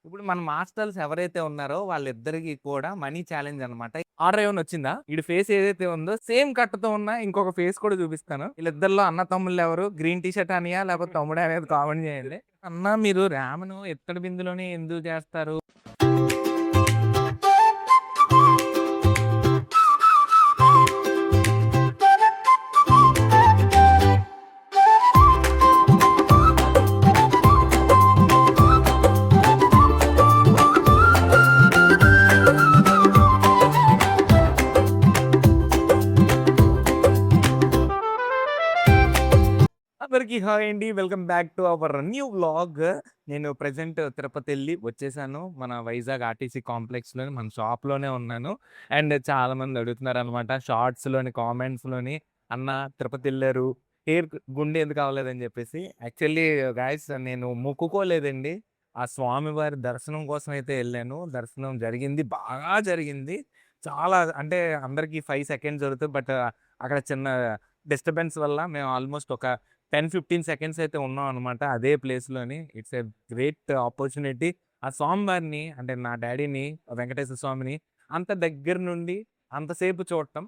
ఇప్పుడు మన మాస్టర్స్ ఎవరైతే ఉన్నారో వాళ్ళిద్దరికి కూడా మనీ ఛాలెంజ్ అనమాట. ఆర్డర్ ఏమైనా వచ్చిందా? ఈడి ఫేస్ ఏదైతే ఉందో సేమ్ కట్‌తో ఉన్న ఇంకొక ఫేస్ కూడా చూపిస్తాను. వీళ్ళిద్దరిలో అన్న తమ్ముళ్ళు ఎవరు? గ్రీన్ టీ షర్ట్ అన్నయ్య లేకపోతే తమ్ముడా అనేది కామెంట్ చేయండి. అన్న మీరు రామెను ఇత్తడి బిందెలోనే ఎందుకు చేస్తారు? అందరికీ హాయ్ అండి. Welcome back to our new vlog. నేను ప్రెజెంట్ తిరుపతెళ్ళి వచ్చేసాను. మన వైజాగ్ ఆర్టీసీ కాంప్లెక్స్‌లోని మన షాప్‌లోనే ఉన్నాను. అండ్ చాలామంది అడుగుతున్నారనమాట షార్ట్స్‌లోని, కామెంట్స్‌లోని "అన్న తిరుపతెళ్లారు. హెయిర్ గుండు ఎందుకు అవ్వలేదని" చెప్పేసి. యాక్చువల్లీ గైస్ నేను మొక్కుకోలేదండి. ఆ స్వామివారి దర్శనం కోసం అయితే ఎళ్ళాను. దర్శనం జరిగింది. బాగా జరిగింది. చాలా అంటే అందరికి 5 సెకండ్స్ జరుగుతది. బట్ అక్కడ చిన్న డిస్టర్బెన్స్ వల్ల మేము ఆల్మోస్ట్ ఒక 10, 15 సెకండ్స్ అయితే ఉన్నాం అనమాట. అదే ప్లేస్‌లోని. It's a great opportunity. ఆ స్వామివారిని అంటే నా డ్యాడీని, వెంకటేశ్వర స్వామిని అంత దగ్గర నుండి అంతసేపు చూడటం.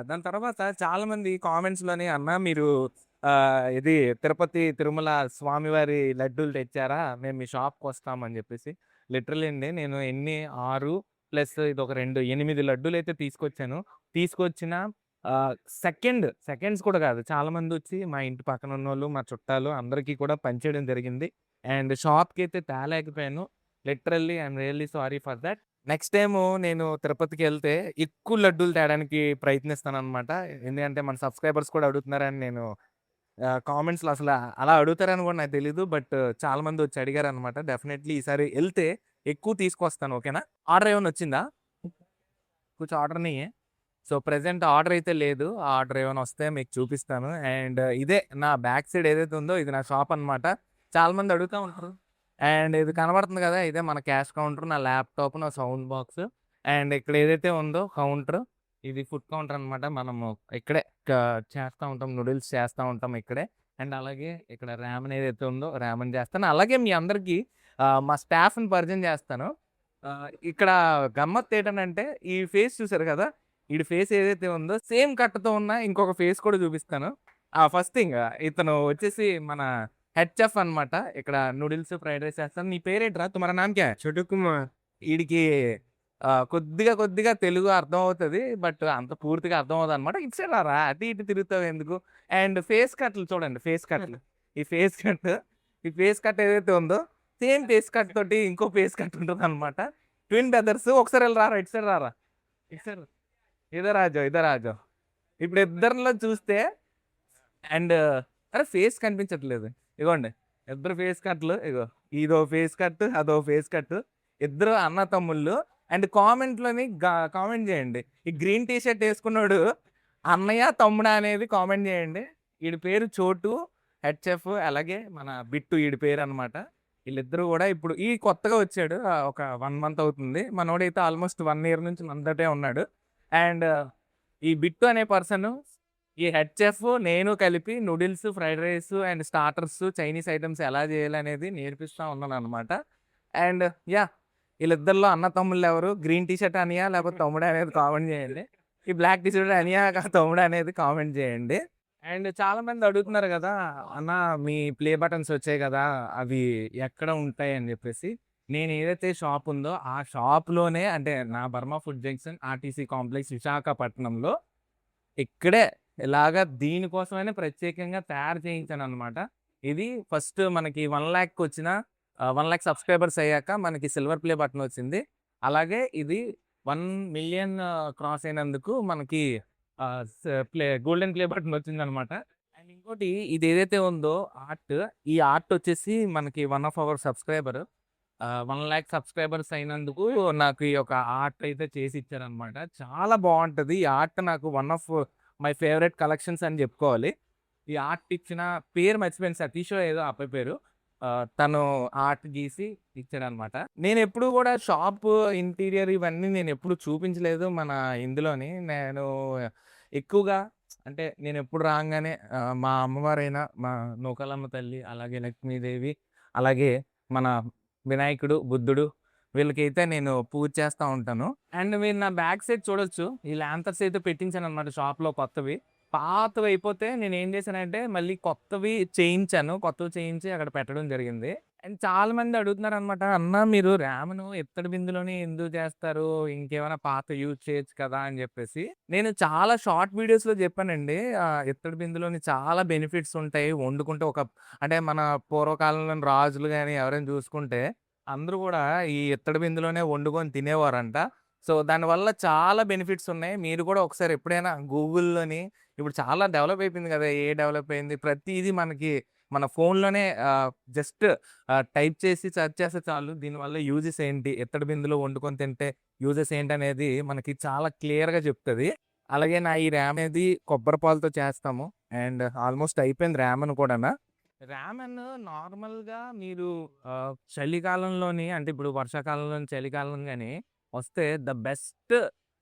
దాని తర్వాత చాలామంది కామెంట్స్‌లోని "అన్న మీరు ఇది తిరుపతి, తిరుమల స్వామివారి లడ్డూలు తెచ్చారా? మేము మీ షాప్‌కొస్తాం" అని చెప్పేసి. లిటరల్లీ అండి నేను 6 ప్లస్ ఇదొక 2, 8 లడ్డూలైతే తీసుకొచ్చాను. తీసుకొచ్చిన సెకండ్స్ కూడా కాదు. చాలామందొచ్చి మా ఇంటి పక్కనున్నోళ్ళు, మా చుట్టాలు అందరికీ కూడా పంచేయడం జరిగింది. అండ్ షాప్‌కైతే తేలేకపోయాను. Literally I am really sorry for that. Next time నేను తిరుపతికెళ్తే ఎక్కువ లడ్డూలు తేడానికి ప్రయత్నిస్తాననమాట. ఎందుకంటే మన సబ్‌స్క్రైబర్స్ కూడా అడుగుతున్నారని నేను కామెంట్స్‌లో అసల అలా అడుగుతారని కూడా నాకు తెలీదు. బట్ చాలామందొచ్చి అడిగారనమాట. డెఫినైట్‌లీ ఈసారి ఎళ్తే ఎక్కువ తీసుకొస్తాను. ఓకేనా? ఆర్డర్ ఏమన్నా వచ్చిందా? కుछ ఆర్డర్ नहीं है. సో, ప్రెజెంట్ ఆర్డర్ అయితే లేదు. ఆ ఆర్డర్ ఏమైనా వస్తే మీకు చూపిస్తాను. అండ్ ఇదే నా బ్యాక్ సైడ్ ఏదైతే ఉందో ఇది నా షాప్ అనమాట. చాలామంది అడుగుతా ఉంటారు. అండ్ ఇది కనబడుతుంది కదా! ఇదే మన క్యాష్ కౌంటర్, నా ల్యాప్‌టాప్, నా సౌండ్ బాక్స్. అండ్ ఇక్కడ ఏదైతే ఉందో కౌంటర్ ఇది ఫుడ్ కౌంటర్ అనమాట. మనము ఇక్కడే చేస్తా ఉంటాం. నూడిల్స్ చేస్తా ఉంటాం ఇక్కడే. అండ్ అలాగే ఇక్కడ రామెన్ ఏదైతే ఉందో రామెన్ చేస్తాను. అలాగే మీ అందరికీ మా స్టాఫ్‌ని పరిచయం చేస్తాను. ఇక్కడ గమ్మత్తు ఏంటనంటే ఈ ఫేస్ చూసారు కదా! ఈడి ఫేస్ ఏదైతే ఉందో సేమ్ కట్‌తో ఉన్న ఇంకొక ఫేస్ కూడా చూపిస్తాను. ఫస్ట్ థింగ్ ఇతను వచ్చేసి మన హెడ్ చెఫ్ అనమాట. ఇక్కడ నూడిల్స్, ఫ్రైడ్ రైస్ చేస్తాను. నీ పేరేంట్రా? తుమారా నామ్ క్యా హై? छोटू कुमार। ఈడికి కొద్దిగా తెలుగు అర్థమవుతది. బట్ అంత పూర్తిగా అర్థం అవ్వదనమాట. ఇటు సైడ్ రారా అటు ఇటు తిరుగుతావెందుకు? అండ్ ఫేస్ కట్‌లు చూడండి. ఫేస్ కట్‌లు. ఈ ఫేస్ కట్ ఈ ఫేస్ కట్ ఏదైతే ఉందో సేమ్ ఫేస్ కట్ తోటి ఇంకో ఫేస్ కట్ ఉంటదనమాట. Twin brothers. ఒకసారి ఎళ్లి రారా ఇటు సైడ్ రారా. ఇటు సైడ్ ఇధర్ ఆ జాओ. ఇప్పుడు ఇద్దరిలో చూస్తే అండ్ అరే ఫేస్ కనిపించట్లేదు. ఇగోండి ఇద్దరు ఫేస్ కట్‌లు ఇగో. ఇదో ఫేస్ కట్, అదో ఫేస్ కట్. ఇద్దరు అన్నతమ్ముళ్ళు. అండ్ కామెంట్‌లోని కామెంట్ చేయండి. ఈ గ్రీన్ టీ షర్ట్ ఏసుకున్నోడు అన్నయ్య, తమ్ముడా అనేది కామెంట్ చేయండి. ఈడి పేరు చోటు, హెడ్ చెఫ్. అలాగే మన బిట్టు ఈడి పేరనమాట. ఈళ్ళిద్దరూ గూడా ఇప్పుడు కొత్తగా వచ్చాడు. ఒక 1 మంత్ అవుతుంది. మనోడైతే ఆల్మోస్ట్ 1 ఇయర్ నుంచి మనతోటే ఉన్నాడు. అండ్ ఈ బిట్టు అనే పర్సను ఈ హెడ్ చెఫ్, నేను కలిపి noodles, fried rice and starters, Chinese items ఎలా చేయాలనేది నేర్పిస్తా ఉన్నాననమాట. And yeah! ఈళ్ళిద్దరిలో అన్న తమ్ముళ్ళెవరు? గ్రీన్ టీ షర్ట్ అనియా? లేకపోతే తమ్ముడా అనేది కామెంట్ చేయండి. ఈ బ్లాక్ టీ షర్ట్ అనియా? తమ్ముడా అనేది కామెంట్ చేయండి. అండ్ చాలామంది అడుగుతున్నారు గదా! అన్న మీ ప్లే బటన్స్ వచ్చాయి గదా! అవి ఎక్కడ ఉంటాయి అని జెప్పేసి. నేను ఏదైతే షాప్ ఉందో ఆ షాప్‌లోనే అంటే నా Burma food junction RTC complex విశాఖపట్నంలో ఇక్కడే ఇలాగా దీనికోసమనే ప్రత్యేకంగా తయారు చేయించాననమాట. ఇది ఫస్ట్ మనకి 1,00,000 వచ్చిన 1,00,000 సబ్‌స్క్రైబర్స్ అయ్యాక మనకి సిల్వర్ ప్లే బటన్ వచ్చింది. అలాగే ఇది 1,000,000 క్రాస్ అయినందుకు మనకి గోల్డెన్ ప్లే బటన్ వచ్చిందనమాట. అండ్ ఇంకోటి ఇది ఏదైతే ఉందో ఆర్ట్, ఈ ఆర్ట్ వచ్చేసి మనకి one of our subscriber 1,00,000 subscribers అయినందుకు నాకు ఈ యొక్క ఆర్ట్ అయితే చేసి ఇచ్చారనమాట. చాలా బావుంటది. ఈ ఆర్ట్ నాకు one of my favourite collections అని చెప్పుకోవాలి. ఈ ఆర్ట్ ఇచ్చిన పేరు మర్చిపోయాను. సతీషో ఏదో ఆ అబ్బాయి పేరు. తను ఆర్ట్ గీసి ఇచ్చాడనమాట. నేనెప్పుడు గూడా షాపు ఇంటీరియర్ ఇవన్నీ నేనెప్పుడు చూపించలేదు మన ఇందులోని. నేను ఎక్కువగా అంటే నేనెప్పుడు రాంగానే మా అమ్మవారైన మా నూకాలమ్మ తల్లి, అలాగే లక్ష్మీదేవి, అలాగే మన వినాయకుడు, బుద్ధుడు వీళ్ళకైతే నేను పూజ చేస్తా ఉంటాను. అండ్ మీరు నా బ్యాక్ సైడ్ చూడొచ్చు. ఈ ల్యాంతర్స్ అయితే పెట్టించాననమాట షాప్‌లో కొత్తవి. పాతవయిపోతే నేనేం చేశానంటే మళ్ళీ కొత్తవి చేయించాను. కొత్తవి చేయించి అక్కడ పెట్టడం జరిగింది. అండ్ చాలా మంది అడుగుతున్నారనమాట. "అన్న మీరు ర్యామ్‌ను ఇత్తడి బిందులోనే ఎందుకు చేస్తారు? ఇంకేమైనా పాతవి యూజ్ చేయొచ్చు కదా!" అని చెప్పేసి. నేను చాలా షార్ట్ వీడియోస్‌లో చెప్పానండి. ఇత్తడి బిందులోని చాలా బెనిఫిట్స్ ఉంటాయి. వండుకుంటే అంటే మన పూర్వకాలంలోని రాజులు గాని ఎవరైనా చూసుకుంటే అందరూ గూడా ఈ ఇత్తడి బిందులోనే వండుకొని తినేవారంట. సో, దానివల్ల చాలా బెనిఫిట్స్ ఉన్నాయి. మీరు కూడా ఒకసారి ఎప్పుడైనా గూగుల్‌లోని ఇప్పుడు చాలా డెవలప్ అయిపోయింది గదా! ఏఐ డెవలప్ అయింది. ప్రతీదీ మనకి మన ఫోన్‌లోనే జస్ట్ టైప్ చేసి సెర్చ్ చేస్తే చాలు. దీనివల్ల యూజెస్ ఏంటి? ఇత్తడి బిందులో వండుకొని తింటే యూజెస్ ఏంటనేది మనకి చాలా క్లియర్‌గా చెప్తది. అలాగే నా ఈ ర్యామ్ అనేది కొబ్బరి పాలతో చేస్తాము. అండ్ ఆల్మోస్ట్ అయిపోయింది రామెన్ కూడాన. రామెన్ నార్మల్‌గా మీరు చలికాలంలోని అంటే ఇప్పుడు వర్షాకాలంలోని, చలికాలం గాని వస్తే ద బెస్ట్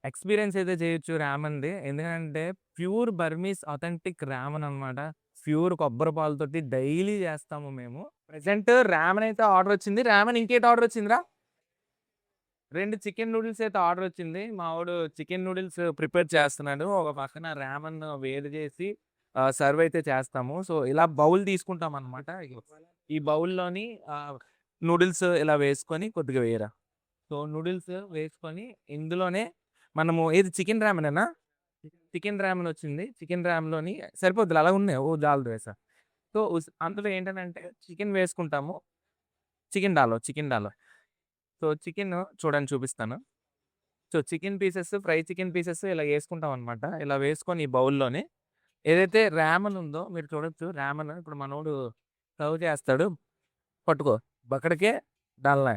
ఎక్స్‌పీరియన్స్ అయితే చేయొచ్చు రామెన్‌ది. ఎందుకంటే ప్యూర్ బర్మీస్ ఆథెంటిక్ రామెన్ అనమాట. ప్యూర్ కొబ్బరి పాలతోటి డైలీ చేస్తాము మేము. ప్రెజెంట్ రామెన్ అయితే ఆర్డర్ వచ్చింది. రామెన్ ఇంకేటి ఆర్డర్ వచ్చిందిరా? 2 చికెన్ నూడిల్స్ అయితే ఆర్డర్ వచ్చింది. మా వోడు చికెన్ నూడిల్స్ ప్రిపేర్ చేస్తున్నాడు. ఒక పక్కన రామెన్ వేడి చేసి సర్వ్ అయితే చేస్తాము. సో, ఇలా బౌల్ తీసుకుంటామనమాట. ఈ బౌల్‌లోని నూడిల్స్ ఇలా వేసుకొని కొద్దిగా వేయరా. సో, నూడిల్స్ వేసుకొని ఇందులోనే మనము ఏది చికెన్ రామెనేనా? చికెన్ రామెన్ వచ్చింది. చికెన్ రామ్‌లోని సరిపోద్దిలే అలాగ ఉన్నాయి. ఓహ్! చాలు వేసా. సో, అందులో ఏంటనంటే చికెన్ వేసుకుంటాము. చికెన్ డాలో. సో, చికెను చూడండి చూపిస్తాను. So, chicken pieces, fry chicken pieces ఇలా యేసుకుంటామనమాట. ఇలా వేసుకొని ఈ బౌల్‌లోని ఏదైతే రామెన్ ఉందో మీరు చూడొచ్చు. రామెన్ ఇప్పుడు మనోడు సర్వ్ చేస్తాడు. పట్టుకో అక్కడికే డల్‌నా.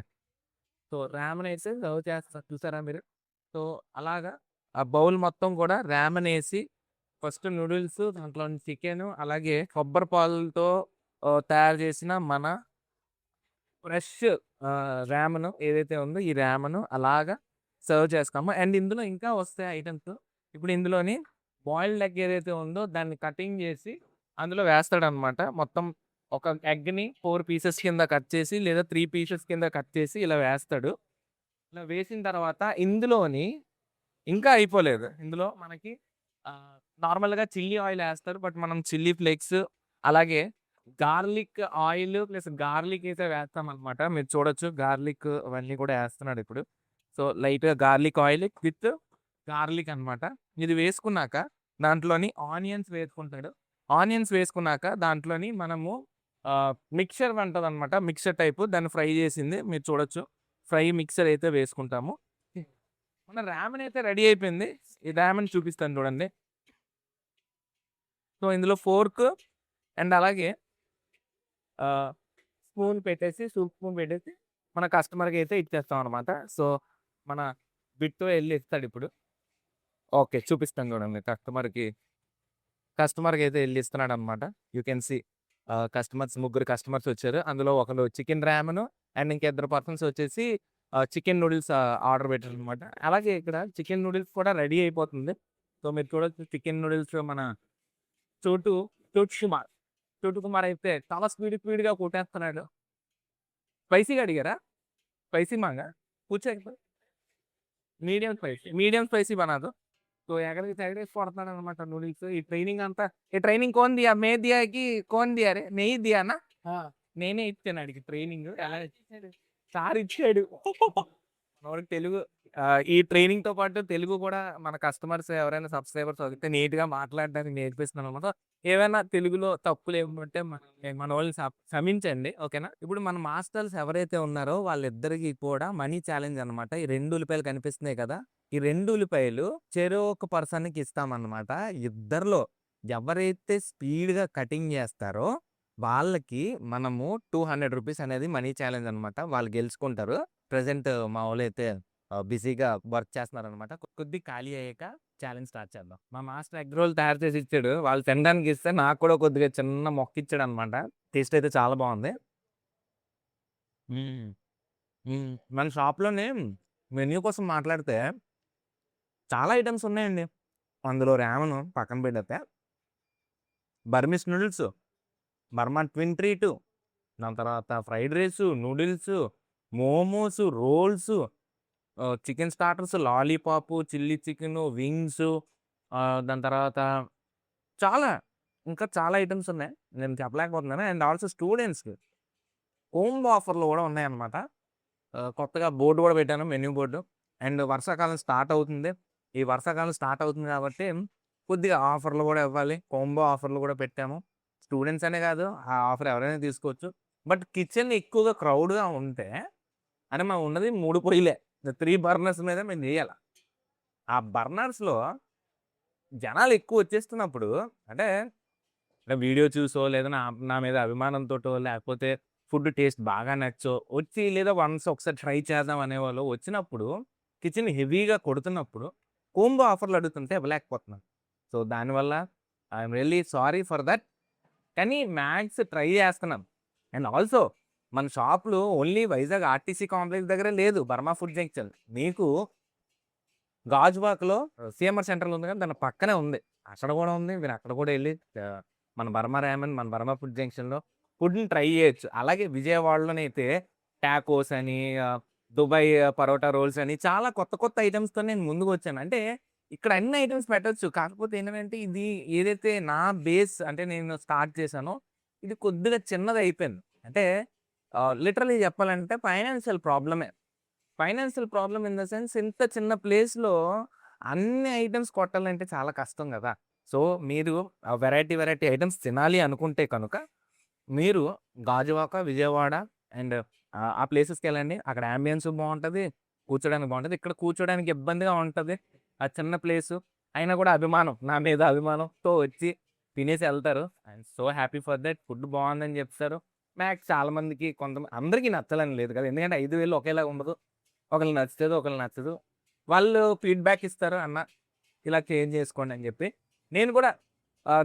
సో, రామెన్ ఏసి సర్వ్ చేస్తారు చూసారా మీరు? సో, అలాగా ఆ బౌల్ మొత్తం కూడా రామెన్ ఏసి ఫస్ట్ నూడిల్స్ దాంట్లోని చికెను అలాగే కొబ్బరి పాలతో తయారు చేసిన మన ఫ్రెష్ రామెను ఏదైతే ఉందో ఈ రామెను అలాగా సర్వ్ చేస్తాము. అండ్ ఇందులో ఇంకా వస్తాయి ఐటెమ్స్. ఇప్పుడు ఇందులోని బాయిల్డ్ ఎగ్ ఏదైతే ఉందో దాన్ని కటింగ్ చేసి అందులో వేస్తాడనమాట. మొత్తం ఒక ఎగ్‌ని 4 పీసెస్ కింద కట్ చేసి లేదా 3 పీసెస్ కింద కట్ చేసి ఇలా వేస్తాడు. ఇలా వేసిన తర్వాత ఇందులోని ఇంకా అయిపోలేదు. ఇందులో మనకి నార్మల్‌గా చిల్లీ ఆయిల్ ఏస్తారు. బట్ మనం చిల్లీ ఫ్లేక్స్ అలాగే గార్లిక్ ఆయిల్ ప్లస్ గార్లిక్ అయితే వేస్తామనమాట. మీరు చూడొచ్చు గార్లిక్ అవన్నీ కూడా ఏస్తున్నాడిప్పుడు. సో, లైట్‌గా గార్లిక్ ఆయిల్ విత్ గార్లిక్ అనమాట. ఇది వేసుకున్నాక దాంట్లోని ఆనియన్స్ వేసుకుంటాడు. ఆనియన్స్ వేసుకున్నాక దాంట్లోని మనము మిక్స్చర్ ఉంటదనమాట. మిక్స్చర్ టైపు దాన్ని ఫ్రై చేసింది మీరు చూడొచ్చు. ఫ్రై మిక్స్చర్ అయితే వేసుకుంటాము. మన రామెన్ అయితే రెడీ అయిపోయింది. ఈ రామెన్ చూపిస్తాను చూడండి. సో, ఇందులో ఫోర్క్ అండ్ అలాగే ఆహ్, స్పూన్ పెట్టేసి సూప్ స్పూన్ పెట్టేసి మన కస్టమర్‌కైతే ఇచ్చేస్తామనమాట. సో, మన బిట్టు ఎళ్లి ఇస్తాడిప్పుడు. ఓకే. చూపిస్తాను చూడండి కస్టమర్‌కైతే ఎళ్లి ఇస్తున్నాడనమాట. యూ కెన్ సీ ముగ్గురు కస్టమర్స్ వచ్చారు. అందులో ఒకళ్ళు చికెన్ రామెను అండ్ ఇంకా ఇద్దరు పర్సన్స్ వచ్చేసి చికెన్ నూడిల్స్ ఆర్డర్ పెట్టారనమాట. అలాగే ఇక్కడ చికెన్ నూడిల్స్ కూడా రెడీ అయిపోతుంది. సో, మీరు చూడొచ్చు చికెన్ నూడిల్స్ మన చోటు చోటు కుమార్. చోటు కుమార్ అయితే చాలా స్పీడ్‌గా కొట్టేస్తున్నాడు. స్పైసీగా అడిగారా? స్పైసీ మాంగా? పూछा एक बार మీడియం స్పైసీ బనా దో. సో, ఎగరికి తెగేసి కొడతాడనమాట నూడిల్స్. ఈ ట్రైనింగ్ అంతా "ये ट्रेनिंग कौन दिया? मैं दिया कि कौन दिया रे? नहीं दिया ना?" నేనే ఇచ్చాను ఆడికి ట్రైనింగ్. ఎలా సార్ ఇచ్చాడు. మనోడికి తెలుగు ఈ ట్రైనింగ్‌తో పాటు తెలుగు కూడా మన కస్టమర్స్ ఎవరైనా సబ్‌స్క్రైబర్స్ అడిగితే నీట్‌గా మాట్లాడడానికి నేర్పిస్తున్నాననమాట. ఏవైనా తెలుగులో తప్పులేముంటే మనోళ్ళని క్షమించండి. ఓకేనా? ఇప్పుడు మన మాస్టర్స్ ఎవరైతే ఉన్నారో వాళ్ళిద్దరికీ కూడా మనీ ఛాలెంజ్ అనమాట. ఈ 2 ఉల్లిపాయలు కనిపిస్తున్నాయి కదా! ఈ 2 ఉల్లిపాయలు చెరో ఒక పర్సన్‌కి ఇస్తామన్నమాట. ఇద్దరిలో ఎవరైతే స్పీడ్‌గా కటింగ్ చేస్తారో వాళ్ళకి మనము రూ. 200 అనేది మనీ ఛాలెంజ్ అనమాట. వాళ్ళు గెలుచుకుంటారు. ప్రెజెంట్ మా వోళ్ళైతే బిజీగా వర్క్ చేస్తున్నారనమాట. కొద్దిగా ఖాళీ అయ్యాక ఛాలెంజ్ స్టార్ట్ చేద్దాం. మా మాస్టర్ ఎగ్ రోల్ తయారు చేసి ఇచ్చాడు. వాళ్ళు తినడానికి ఇస్తే నాకు కూడా కొద్దిగా చిన్న మొక్క ఇచ్చాడనమాట. టేస్ట్ అయితే చాలా బాగుంది. హ్మ్. మన షాప్‌లోనే మెన్యూ కోసం మాట్లాడితే చాలా ఐటెమ్స్ ఉన్నాయండి. అందులో రామెన్ పక్కన పెడితే Burmese noodles, Burma twin treat, దాని తర్వాత fried rice, noodles momos, rolls, chicken starters, lollipop, chilli chicken, wings, దాని తర్వాత చాలా ఇంకా చాలా ఐటెమ్స్ ఉన్నాయి. నేను చెప్పలేకపోతున్నాను. అండ్ ఆల్సో స్టూడెంట్స్‌కి కోంబో ఆఫర్‌లు కూడా ఉన్నాయన్నమాట. కొత్తగా బోర్డ్ కూడా పెట్టాను, మెన్యూ బోర్డు. అండ్ వర్షాకాలం స్టార్ట్ అవుతుంది. ఈ వర్షాకాలం స్టార్ట్ అవుతుంది కాబట్టి కొద్దిగా ఆఫర్‌లు కూడా ఇవ్వాలి. కోంబో ఆఫర్‌లు కూడా పెట్టాము. స్టూడెంట్స్ అనే కాదు, ఆ ఆఫర్ ఎవరైనా తీసుకోవచ్చు. బట్ కిచెన్ ఎక్కువగా క్రౌడ్‌గా ఉంటే అంటే మనం ఉన్నది 3 పొయ్యిలే. 3 బర్నర్స్ మీద మేము చేయాల. ఆ బర్నర్స్‌లో జనాలు ఎక్కువ వచ్చేస్తున్నప్పుడు అంటే వీడియో చూసో లేదా నా నా మీద అభిమానంతోటో లేకపోతే ఫుడ్ టేస్ట్ బాగా నచ్చో వచ్చి లేదా వన్స్ ఒకసారి ట్రై చేద్దాం అనేవాళ్ళు వచ్చినప్పుడు కిచెన్ హెవీగా కొడుతున్నప్పుడు కోంబో ఆఫర్లు అడుగుతుంటే ఇవ్వలేకపోతున్నాను. సో దానివల్ల I'm really sorry for that. కానీ మ్యాక్స్ ట్రై చేస్తున్నాం. అండ్ ఆల్సో మన షాప్‌లో ఓన్లీ వైజాగ్ ఆర్టీసీ కాంప్లెక్స్ దగ్గరే లేదు, బర్మా ఫుడ్ జంక్షన్. మీకు గాజువాకలో సీఎంఆర్ సెంటర్ ఉంది కదా! దాని పక్కనే ఉంది. అక్కడ కూడా ఉంది. మీరు అక్కడ కూడా ఎళ్లి మన బర్మా రామన్, మన బర్మా ఫుడ్ జంక్షన్‌లో ఫుడ్‌ని ట్రై చేయొచ్చు. అలాగే విజయవాడలోనైతే టాకోస్ అని, దుబాయ్ పరోటా రోల్స్ అని చాలా కొత్త కొత్త ఐటెమ్స్‌తో నేను ముందుకొచ్చాను. అంటే ఇక్కడ అన్ని ఐటెమ్స్ పెట్టొచ్చు. కాకపోతే ఏంటంటే ఇది ఏదైతే నా బేస్ అంటే నేను స్టార్ట్ చేశానో ఇది కొద్దిగా చిన్నదయిపోయింది. అంటే లిటరల్లీ చెప్పాలంటే ఫైనాన్షియల్ ప్రాబ్లమే. Financial problem in the sense ఇంత చిన్న ప్లేస్‌లో అన్ని ఐటెమ్స్ కొట్టాలంటే చాలా కష్టం గదా! సో, మీరు వెరైటీ, వెరైటీ ఐటెమ్స్ తినాలి అనుకుంటే కనుక, మీరు గాజువాక, విజయవాడ అండ్ ఆ ప్లేసెస్‌కెళ్ళండి. అక్కడ యాంబియన్స్ బావుంటది. కూర్చోడానికి బావుంటది. ఇక్కడ కూర్చోడానికి ఇబ్బందిగా ఉంటది. ఆ చిన్న ప్లేసు. అయినా కూడా అభిమానం, నా మీద అభిమానంతో వచ్చి తినేసి ఎళ్తారు. I'm so happy for that. Food బావుందని జెప్తారు. మ్యాక్స్ చాలా మందికి అందరికీ నచ్చాలని లేదు కదా! ఎందుకంటే 5 వేళ్ళు ఒకేలాగా ఉండదు. ఒకళ్ళకి నచ్చుతది, ఒకళ్ళకి నచ్చదు. వాళ్ళు ఫీడ్‌బ్యాక్ ఇస్తారు. అన్న ఇలా చేంజ్ చేసుకోండి అని చెప్పి. నేను కూడా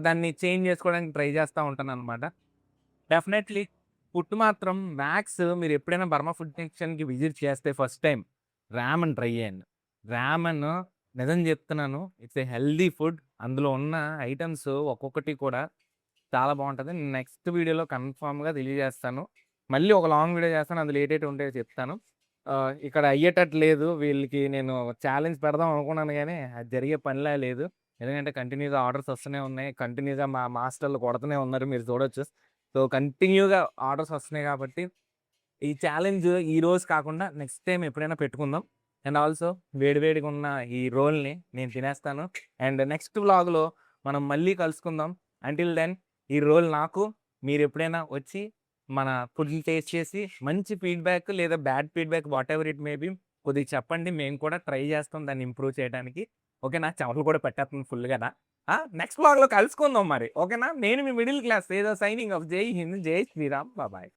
దాన్ని చేంజ్ చేసుకోవడానికి ట్రై చేస్తా ఉంటాననమాట. డెఫినైట్‌లీ ఫుడ్ మాత్రం మ్యాక్స్ మీరు ఎప్పుడైనా బర్మా ఫుడ్ జంక్షన్‌కి విజిట్ చేస్తే ఫస్ట్ టైమ్ రామెన్ ట్రై చేయండి. రామెన్ నిజం చెప్తున్నాను. It's a healthy food. అందులో ఉన్న ఐటెమ్స్ ఒక్కొక్కటి కూడా చాలా బావుంటది. నెక్స్ట్ వీడియోలో కన్ఫర్మ్‌గా తెలియజేస్తాను. మళ్ళీ ఒక లాంగ్ వీడియో చేస్తాను. అందులో ఏటేటి ఉంటాయో చెప్తాను. ఇక్కడ అయ్యేటట్టు లేదు. వీళ్ళకి నేను ఛాలెంజ్ పెడదాం అనుకున్నాను గానీ, అది జరిగే పనిలా లేదు. ఎందుకంటే కంటిన్యూ‌గా ఆర్డర్స్ వస్తూనే ఉన్నాయి. కంటిన్యూ‌గా మా మాస్టర్‌లు కొడతనే ఉన్నారు. మీరు చూడొచ్చు. సో, కంటిన్యూ‌గా ఆర్డర్స్ వస్తున్నాయి కాబట్టి, ఈ ఛాలెంజ్ ఈరోజు కాకుండా నెక్స్ట్ టైమ్ ఎప్పుడైనా పెట్టుకుందాం. అండ్ ఆల్సో వేడి వేడిగా ఉన్న ఈ రోల్‌ని నేను తినేస్తాను. అండ్ నెక్స్ట్ వ్లాగ్‌లో మనం మళ్ళీ కలుసుకుందాం. అంటిల్ దెన్ ఈ రోల్ నాకు, మీరెప్పుడైనా వచ్చి మన ఫుడ్‌ని టేస్ట్ చేసి మంచి ఫీడ్‌బ్యాక్ లేదా bad feedback whatever it may be కొద్దిగా చెప్పండి. మేము కూడా ట్రై చేస్తాం దాన్ని ఇంప్రూవ్ చేయడానికి. ఓకేనా? చెమటలు కూడా పట్టేస్తుంది ఫుల్‌గాన. నెక్స్ట్ వ్లాగ్‌లో కలుసుకుందాం మరి. ఓకేనా? నేను మీ మిడిల్ క్లాస్ ఏదో సైనింగ్ ఆఫ్. జై హింద్, జై శ్రీరామ్. బాయ్.